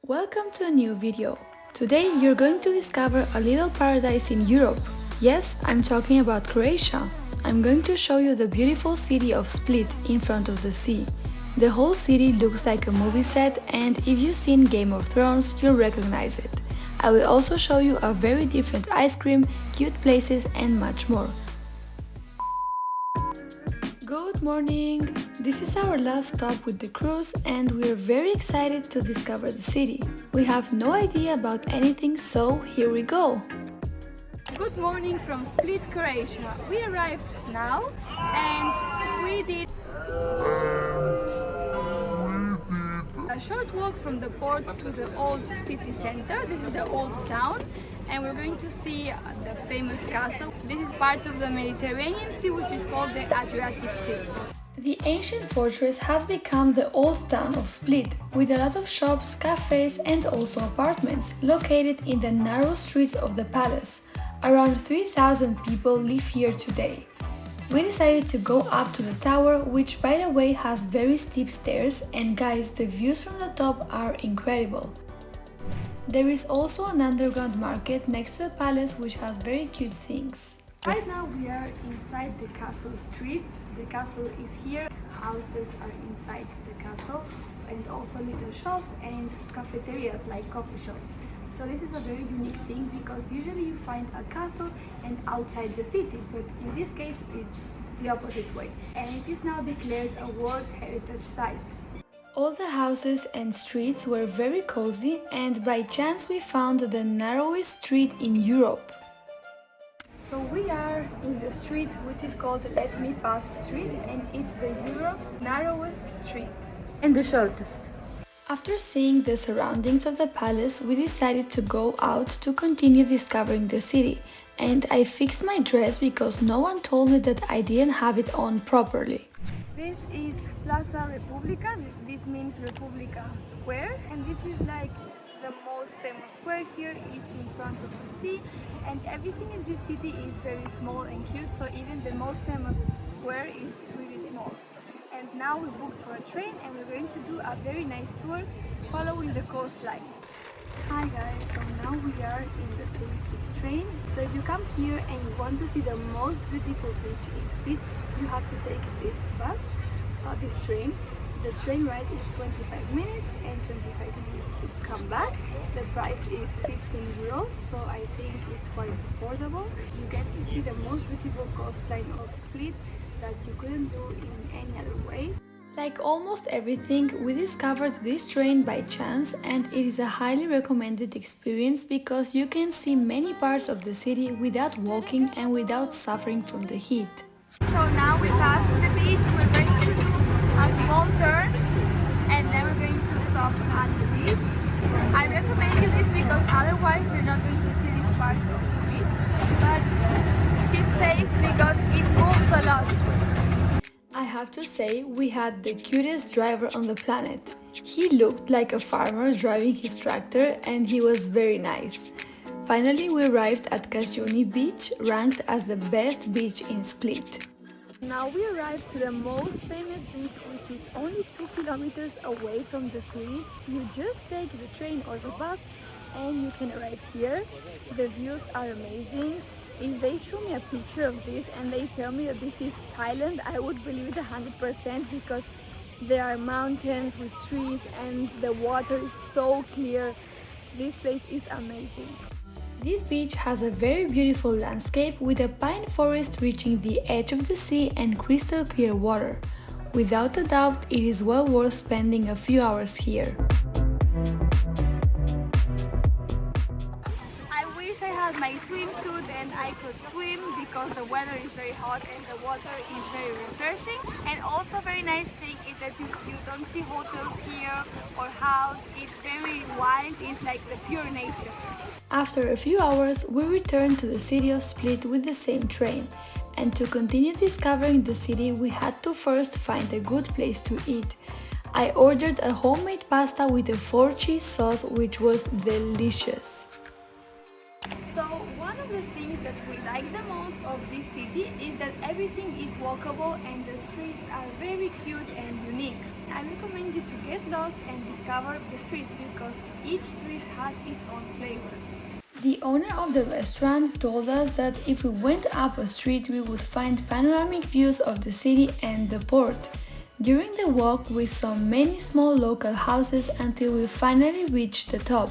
Welcome to a new video. Today you're going to discover a little paradise in Europe. Yes, I'm talking about Croatia. I'm going to show you the beautiful city of Split in front of the sea. The whole city looks like a movie set, and if you've seen Game of Thrones, you'll recognize it. I will also show you a very different ice cream, cute places and much more. Good morning! This is our last stop with the cruise and we're very excited to discover the city. We have no idea about anything, so here we go! Good morning from Split, Croatia. We arrived now and we did a short walk from the port to the old city center. This is the old town and we're going to see the famous castle. This is part of the Mediterranean Sea, which is called the Adriatic Sea. The ancient fortress has become the old town of Split, with a lot of shops, cafes and also apartments located in the narrow streets of the palace. Around 3,000 people live here today. We decided to go up to the tower, which by the way has very steep stairs, and guys, the views from the top are incredible. There is also an underground market next to the palace which has very cute things. Right now we are inside the castle streets. The castle is here, houses are inside the castle and also little shops and cafeterias like coffee shops. So this is a very unique thing because usually you find a castle and outside the city, but in this case it's the opposite way. And it is now declared a World Heritage Site. All the houses and streets were very cozy and by chance we found the narrowest street in Europe. So we are in the street which is called Let Me Pass Street and it's the Europe's narrowest street. And the shortest. After seeing the surroundings of the palace, we decided to go out to continue discovering the city. And I fixed my dress because no one told me that I didn't have it on properly. This is Plaza Republica, this means Republica Square, and this is like the most famous square here is in front of the sea, and everything in this city is very small and cute, so even the most famous square is really small. And now we booked for a train and we're going to do a very nice tour following the coastline. Hi guys, so now we are in the touristic train. So if you come here and you want to see the most beautiful beach in Split, you have to take this bus, this train. The train ride is 25 minutes and 25 minutes to come back. The price is 15 euros, so I think it's quite affordable. You get to see the most beautiful coastline of Split that you couldn't do in any other way. Like almost everything, we discovered this train by chance and it is a highly recommended experience because you can see many parts of the city without walking and without suffering from the heat. So now we passed the beach, we're going to do a small turn and then we're going to stop at the beach. I recommend you this because otherwise you're not going to see these parts of Split, but keep safe because it moves a lot. I have to say, we had the cutest driver on the planet. He looked like a farmer driving his tractor and he was very nice. Finally, we arrived at Kasjuni beach, ranked as the best beach in Split. Now we arrived to the most famous beach, which is only 2 kilometers away from the city. You just take the train or the bus and you can arrive here. The views are amazing. If they show me a picture of this and they tell me that this is Thailand, I would believe it 100% because there are mountains with trees and the water is so clear. This place is amazing. This beach has a very beautiful landscape with a pine forest reaching the edge of the sea and crystal clear water. Without a doubt, it is well worth spending a few hours here. I wish I had my swimsuit and I could swim because the weather is very hot and the water is very refreshing. And also very nice thing is that you don't see hotels here or house. It's very wild, it's like the pure nature. After a few hours, we returned to the city of Split with the same train. And to continue discovering the city, we had to first find a good place to eat. I ordered a homemade pasta with a 4-cheese sauce, which was delicious. So one of the things that we like the most of this city is that everything is walkable and the streets are very cute and unique. I recommend you to get lost and discover the streets because each street has its own flavor. The owner of the restaurant told us that if we went up a street we would find panoramic views of the city and the port. During the walk we saw many small local houses until we finally reached the top.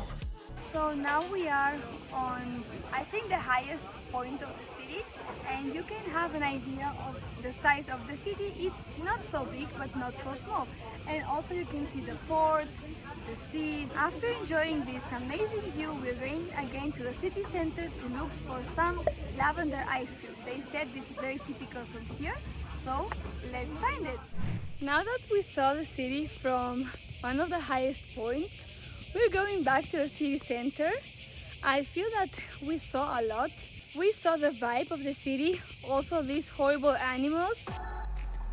So now we are on, I think, the highest point of the city, and you can have an idea of the size of the city. It's not so big but not so small, and also you can see the port, the sea. After enjoying this amazing view, we're going again to the city center to look for some lavender ice cream. They said this is very typical from here, so let's find it. Now that we saw the city from one of the highest points, we're going back to the city center. I feel that we saw a lot. We saw the vibe of the city, also these horrible animals.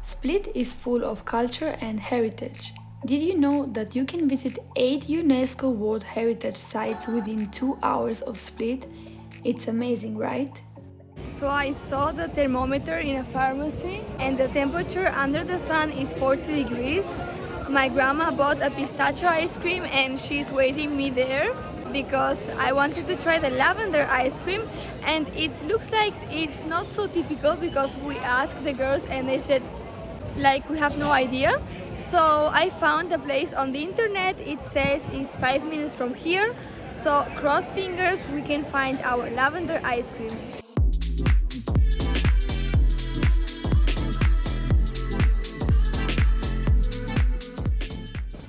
Split is full of culture and heritage. Did you know that you can visit 8 UNESCO World Heritage Sites within 2 hours of Split? It's amazing, right? So I saw the thermometer in a pharmacy and the temperature under the sun is 40 degrees. My grandma bought a pistachio ice cream and she's waiting me there because I wanted to try the lavender ice cream, and it looks like it's not so typical because we asked the girls and they said like we have no idea. So I found a place on the internet. It says it's 5 minutes from here, so cross fingers we can find our lavender ice cream.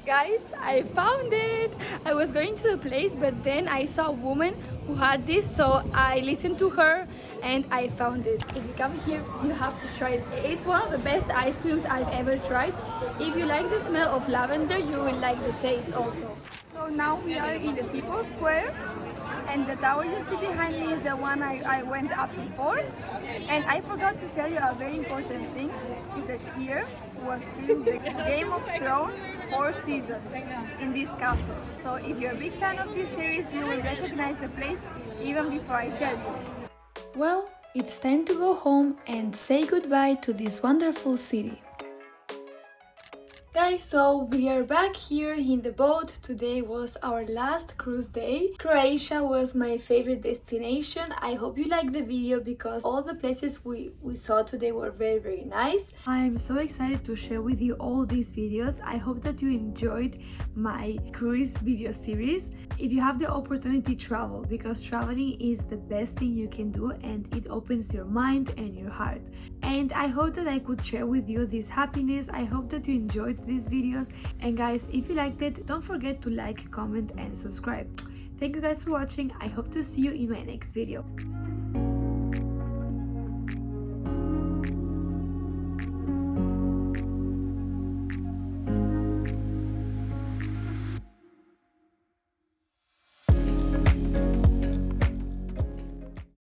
Guys, I found it! I was going to the place, but then I saw a woman who had this, so I listened to her and I found it. If you come here, you have to try it. It's one of the best ice creams I've ever tried. If you like the smell of lavender, you will like the taste also. So now we are in the People Square, and the tower you see behind me is the one I went up before. And I forgot to tell you a very important thing, is that here was filmed the Game of Thrones 4th season in this castle. So if you're a big fan of this series, you will recognize the place even before I tell you. Well, it's time to go home and say goodbye to this wonderful city. Guys, so we are back here in the boat. Today was our last cruise day. Croatia was my favorite destination. I hope you liked the video because all the places we saw today were very nice. I'm so excited to share with you all these videos. I hope that you enjoyed my cruise video series. If you have the opportunity, travel, because traveling is the best thing you can do and it opens your mind and your heart. And I hope that I could share with you this happiness. I hope that you enjoyed these videos, and guys, if you liked it, don't forget to like, comment and subscribe. Thank you guys for watching. I hope to see you in my next video.